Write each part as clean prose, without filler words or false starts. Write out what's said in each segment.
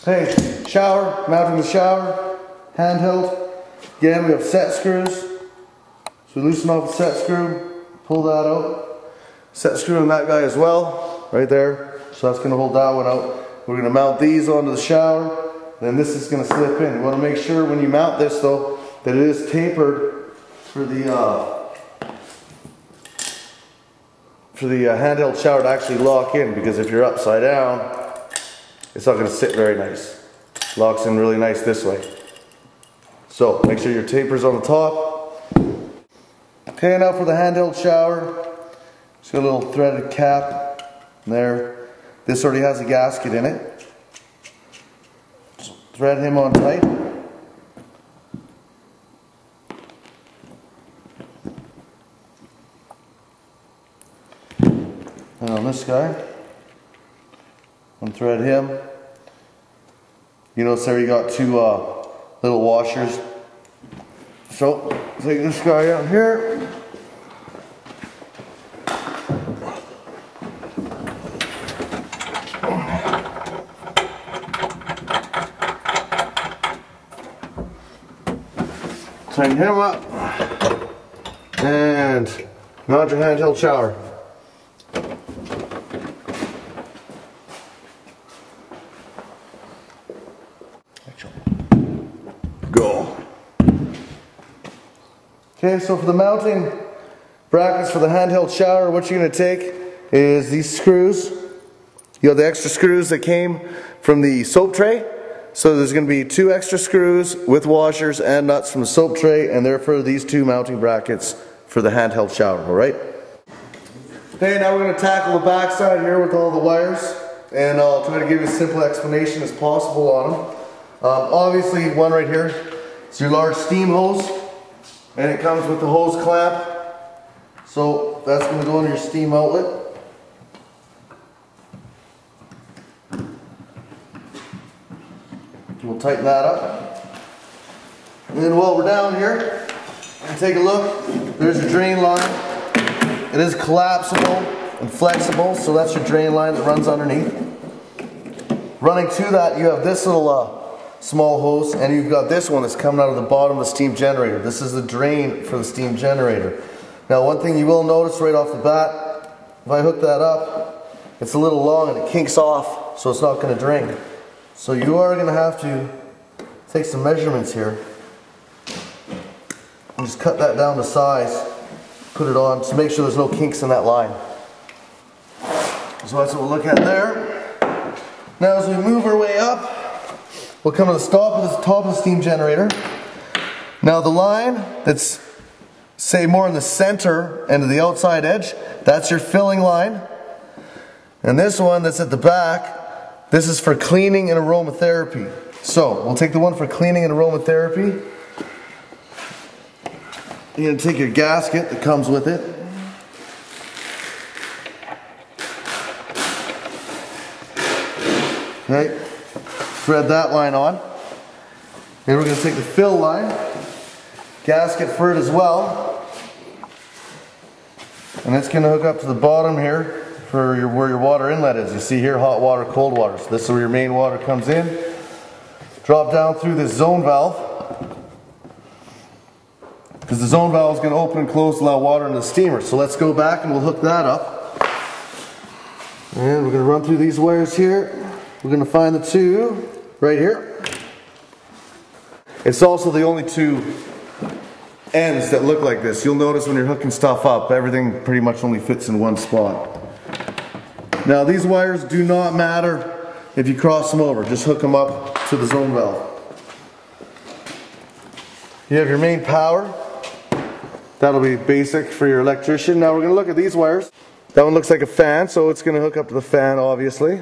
Hey, shower, mounting the shower, handheld. Again, we have set screws. So we loosen off the set screw, pull that out. Set screw on that guy as well, right there. So that's going to hold that one out. We're going to mount these onto the shower. Then this is going to slip in. You want to make sure when you mount this though, that it is tapered for the handheld shower to actually lock in, because if you're upside down, it's not going to sit very nice. Locks in really nice this way. So make sure your taper's on the top. Okay, now for the handheld shower. It's got a little threaded cap there. This already has a gasket in it. So thread him on tight. And on this guy, unthread him. You notice there you got two little washers. So take this guy out here. Tighten him up and mount your handheld shower. Go. Okay, so for the mounting brackets for the handheld shower, what you're going to take is these screws. You have the extra screws that came from the soap tray. So there's going to be 2 extra screws with washers and nuts from the soap tray, and therefore these 2 mounting brackets for the handheld shower, alright? Okay, now we're going to tackle the back side here with all the wires, and I'll try to give you a simple explanation as possible on them. Obviously, one right here is your large steam hose, and it comes with the hose clamp. So that's going to go into your steam outlet. We'll tighten that up. And then while we're down here, take a look. There's your drain line. It is collapsible and flexible, so that's your drain line that runs underneath. Running to that, you have this little small hose, and you've got this one that's coming out of the bottom of the steam generator. This is the drain for the steam generator. Now, one thing you will notice right off the bat, if I hook that up, it's a little long and it kinks off, so it's not going to drain. So you are going to have to take some measurements here and just cut that down to size, put it on to make sure there's no kinks in that line. So that's what we'll look at there. Now as we move our way up, we'll come to the top of the steam generator. Now the line that's, say, more in the center and to the outside edge, that's your filling line. And this one that's at the back, this is for cleaning and aromatherapy. So, we'll take the one for cleaning and aromatherapy. You're going to take your gasket that comes with it. Okay, thread that line on. Then we're going to take the fill line, gasket for it as well. And it's going to hook up to the bottom here. For where your water inlet is. You see here, hot water, cold water. So this is where your main water comes in. Drop down through this zone valve, because the zone valve is going to open and close to allow water in the steamer. So let's go back and we'll hook that up. And we're going to run through these wires here. We're going to find the 2 right here. It's also the only 2 ends that look like this. You'll notice when you're hooking stuff up, everything pretty much only fits in one spot. Now these wires do not matter if you cross them over. Just hook them up to the zone valve. You have your main power. That'll be basic for your electrician. Now we're going to look at these wires. That one looks like a fan, so it's going to hook up to the fan, obviously.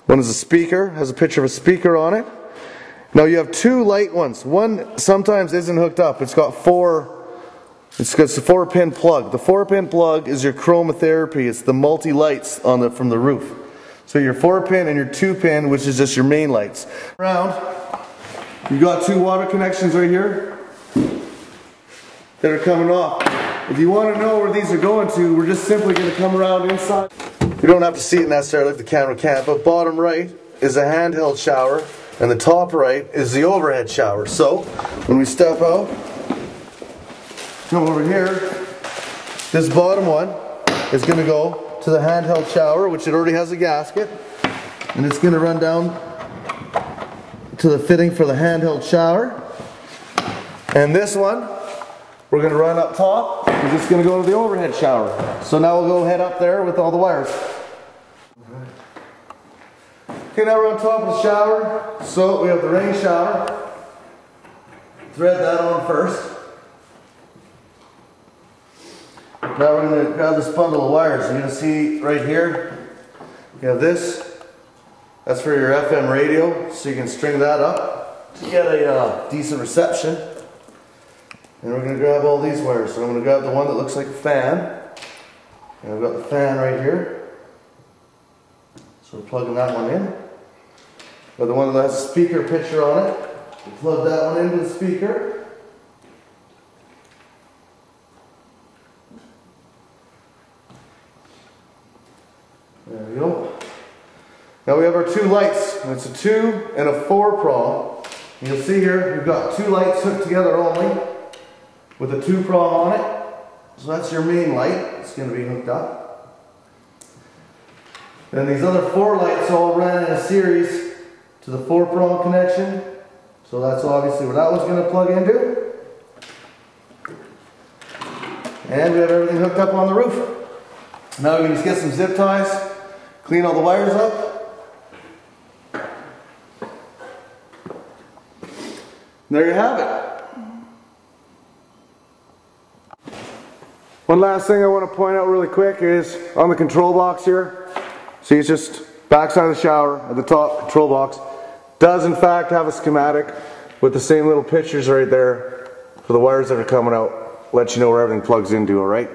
One is a speaker, has a picture of a speaker on it. Now you have 2 light ones. One sometimes isn't hooked up. It's got 4. It's a 4-pin plug. The 4-pin plug is your chromotherapy. It's the multi-lights on from the roof. So your 4-pin and your 2-pin, which is just your main lights. Around, you've got 2 water connections right here that are coming off. If you want to know where these are going to, we're just simply going to come around inside. You don't have to see it necessarily if the camera can't, but bottom right, is a handheld shower, and the top right is the overhead shower. So when we step out, come over here, this bottom one is going to go to the handheld shower, which it already has a gasket, and it's going to run down to the fitting for the handheld shower. And this one, we're going to run up top, we're just going to go to the overhead shower. So now we'll go head up there with all the wires. Okay, now we're on top of the shower. So we have the rain shower. Thread that on first. Now we're going to grab this bundle of wires. You're going to see right here, you have this. That's for your FM radio, so you can string that up to get a decent reception. And we're going to grab all these wires. So I'm going to grab the one that looks like a fan. And I've got the fan right here. So we're plugging that one in. Got the one that has a speaker picture on it. We plug that one into the speaker. There we go. Now we have our two lights. And it's a 2 and a 4 prong. You'll see here we've got 2 lights hooked together only with a 2 prong on it. So that's your main light. It's going to be hooked up. Then these other 4 lights all run in a series to the 4 prong connection. So that's obviously where that one's going to plug into. And we have everything hooked up on the roof. Now we can just get some zip ties, clean all the wires up. There you have it. One last thing I want to point out really quick is on the control box here. See, it's just backside of the shower at the top control box. Does in fact have a schematic with the same little pictures right there for the wires that are coming out. Let you know where everything plugs into, alright?